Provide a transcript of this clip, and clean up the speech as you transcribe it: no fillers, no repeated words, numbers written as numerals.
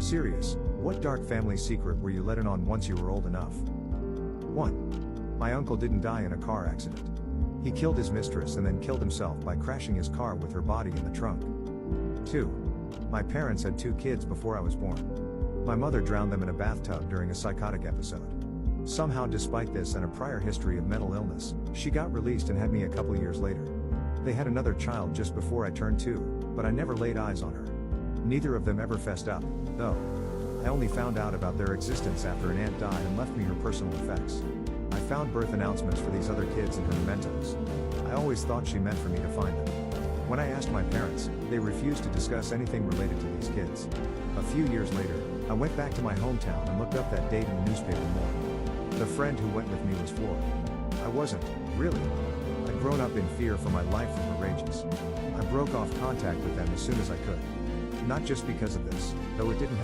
Serious, what dark family secret were you let in on once you were old enough? 1. My uncle didn't die in a car accident. He killed his mistress and then killed himself by crashing his car with her body in the trunk. 2. My parents had 2 kids before I was born. My mother drowned them in a bathtub during a psychotic episode. Somehow, despite this and a prior history of mental illness, she got released and had me a couple years later. They had another child just before I turned 2, but I never laid eyes on her. Neither of them ever fessed up, though. I only found out about their existence after an aunt died and left me her personal effects. I found birth announcements for these other kids in her mementos. I always thought she meant for me to find them. When I asked my parents, they refused to discuss anything related to these kids. A few years later, I went back to my hometown and looked up that date in the newspaper more. The friend who went with me was floored. I wasn't, really. I'd grown up in fear for my life from her rages. I broke off contact with them as soon as I could. Not just because of this, though it didn't